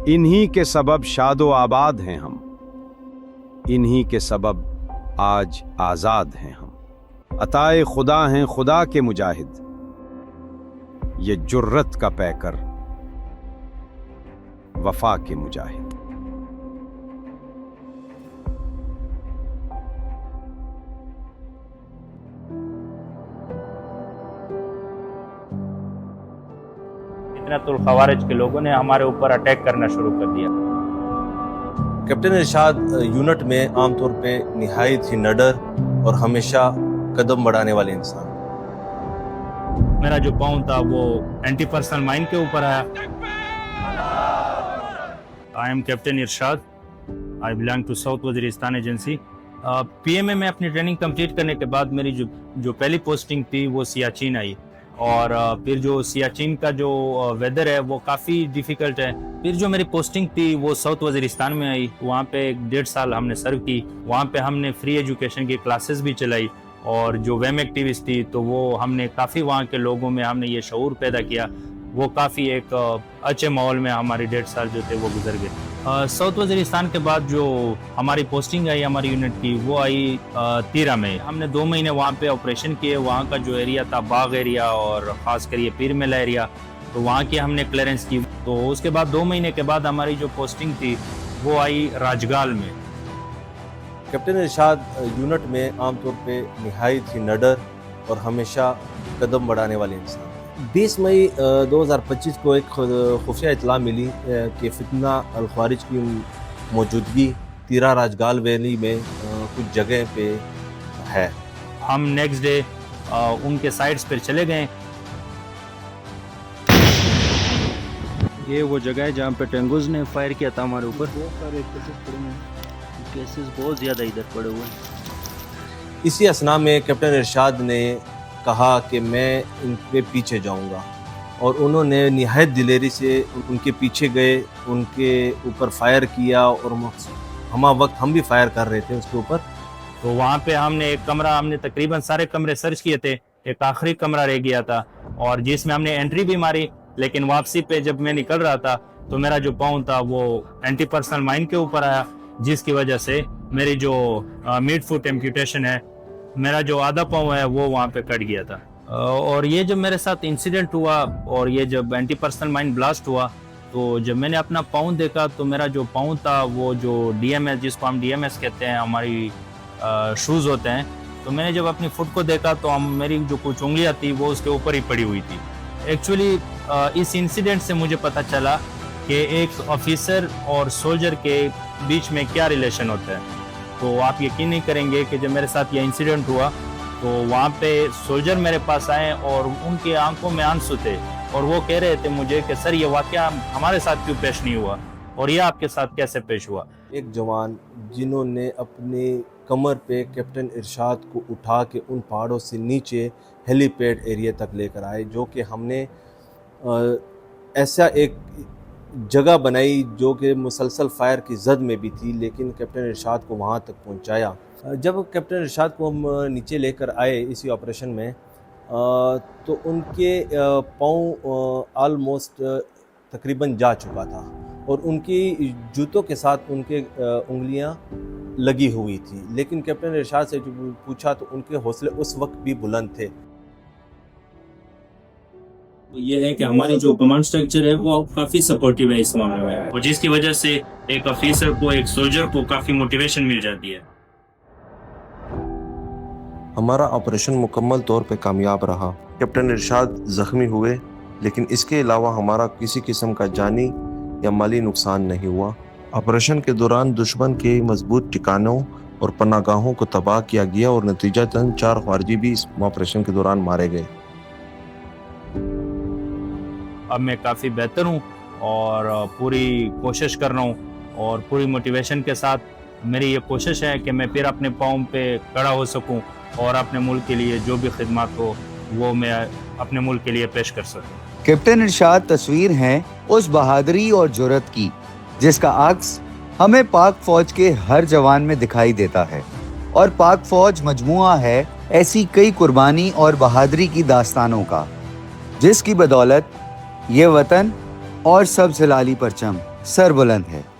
इन्हीं के सबब शादो आबाद हैं हम, इन्हीं के सबब आज आजाद हैं हम। अताए खुदा हैं खुदा के मुजाहिद, ये जुर्रत का पैकर वफा के मुजाहिद। फितनतुल खवारिज के लोगों ने हमारे ऊपर अटैक करना शुरू कर दिया। कैप्टन इरशाद यूनिट में आमतौर पे निहायत ही निडर और हमेशा कदम बढ़ाने वाले इंसान। मेरा जो पाँव था वो एंटी पर्सनल माइन के ऊपर आया। I am captain Irshad, I belong to south Waziristan agency. PMA में अपनी ट्रेनिंग कंप्लीट करने के बाद मेरी जो पहली पोस्टिंग थी वो सियाचिन आई, और फिर जो सियाचिन का जो वेदर है वो काफ़ी डिफ़िकल्ट है। फिर जो मेरी पोस्टिंग थी वो साउथ वजीरिस्तान में आई, वहाँ पे 1.5 साल हमने सर्व की। वहाँ पे हमने फ्री एजुकेशन की क्लासेस भी चलाई, और जो वेम एक्टिविस्ट थी तो वो हमने काफ़ी वहाँ के लोगों में हमने ये शऊर पैदा किया। वो काफ़ी एक अच्छे माहौल में हमारी 1.5 साल जो थे वो गुजर गए। साउथ वजीरिस्तान के बाद जो हमारी पोस्टिंग आई हमारी यूनिट की वो आई तीरा में। हमने 2 महीने वहाँ पे ऑपरेशन किए। वहाँ का जो एरिया था बाग एरिया और ख़ास कर ये पीर मेला एरिया, तो वहाँ की हमने क्लियरेंस की। तो उसके बाद 2 महीने के बाद हमारी जो पोस्टिंग थी वो आई राजगाल में। कैप्टन इरशाद यूनिट में आमतौर पे निहायत ही निडर और हमेशा कदम बढ़ाने वाले इंसान। 20 मई 2025 को एक खुफिया इतला मिली कि फितना अल ख्वारिज की मौजूदगी तीरा राजगाल वैली में कुछ जगह पे है। हम नेक्स्ट डे उनके साइट्स पर चले गए। ये वो जगह है जहाँ पे टेंगुज ने फायर किया था हमारे ऊपर। केसेस बहुत ज़्यादा इधर पड़े हुए हैं। इसी असना में कैप्टन इरशाद ने कहा कि मैं इनके पीछे जाऊंगा, और उन्होंने निहायत दिलेरी से उनके पीछे गए, उनके ऊपर फायर किया, और हम वक्त हम भी फायर कर रहे थे उसके ऊपर। तो वहाँ पे हमने एक कमरा, हमने तकरीबन सारे कमरे सर्च किए थे, एक आखिरी कमरा रह गया था और जिसमें हमने एंट्री भी मारी, लेकिन वापसी पे जब मैं निकल रहा था तो मेरा जो पाँव था वो एंटी पर्सनल माइन के ऊपर आया, जिसकी वजह से मेरी जो मिड फुट एम्प्यूटेशन है, मेरा जो आधा पाँव है वो वहाँ पे कट गया था। और ये जब मेरे साथ इंसिडेंट हुआ और ये जब एंटी पर्सनल माइन ब्लास्ट हुआ, तो जब मैंने अपना पाँव देखा तो मेरा जो पाँव था वो जो DMS, जिसको हम DMS कहते हैं, हमारी शूज़ होते हैं, तो मैंने जब अपनी फुट को देखा तो मेरी जो कुछ उंगलियाँ थी वो उसके ऊपर ही पड़ी हुई थी। एक्चुअली इस इंसिडेंट से मुझे पता चला कि एक ऑफिसर और सोल्जर के बीच में क्या रिलेशन होता है। तो आप यकीन नहीं करेंगे कि जब मेरे साथ यह इंसिडेंट हुआ तो वहाँ पे सोल्जर मेरे पास आए और उनके आंखों में आंसू थे, और वो कह रहे थे मुझे कि सर ये वाकया हमारे साथ क्यों पेश नहीं हुआ और ये आपके साथ कैसे पेश हुआ। एक जवान जिन्होंने अपनी कमर पे कैप्टन इरशाद को उठा के उन पहाड़ों से नीचे हेलीपैड एरिया तक लेकर आए, जो कि हमने ऐसा एक जगह बनाई जो कि मुसलसल फायर की जद में भी थी, लेकिन कैप्टन इरशाद को वहाँ तक पहुँचाया। जब कैप्टन इरशाद को हम नीचे लेकर आए इसी ऑपरेशन में, तो उनके पाँव आलमोस्ट तकरीबन जा चुका था, और उनकी जूतों के साथ उनके उंगलियां लगी हुई थी। लेकिन कैप्टन इरशाद से जब पूछा तो उनके हौसले उस वक्त भी बुलंद थे। ये है कि हमारी जो कमांड स्ट्रक्चर है वो काफ़ी सपोर्टिव है इस मामले में, और जिसकी वजह से एक ऑफिसर को, एक सोल्जर को काफ़ी मोटिवेशन मिल जाती है। हमारा ऑपरेशन मुकम्मल तौर पे कामयाब रहा। कैप्टन इरशाद ज़ख्मी हुए, लेकिन इसके अलावा हमारा किसी किस्म का जानी या माली नुकसान नहीं हुआ। ऑपरेशन के दौरान दुश्मन के मजबूत ठिकानों और पनागाहों को तबाह किया गया, और नतीजतन 4 ख्वारिजी भी इस ऑपरेशन के दौरान मारे गए। अब मैं काफ़ी बेहतर हूँ और पूरी कोशिश कर रहा हूँ, और पूरी मोटिवेशन के साथ मेरी ये कोशिश है कि मैं फिर अपने पाँव पे खड़ा हो सकूँ और अपने मुल्क के लिए जो भी खिदमत हो वो मैं अपने मुल्क के लिए पेश कर सकूँ। कैप्टन इरशाद तस्वीर है उस बहादुरी और जुर्रत की जिसका अक्स हमें पाक फौज के हर जवान में दिखाई देता है, और पाक फौज मजमुआ है ऐसी कई कुर्बानी और बहादुरी की दास्तानों का, जिसकी बदौलत ये वतन और सबसे लाली परचम सरबुलंद है।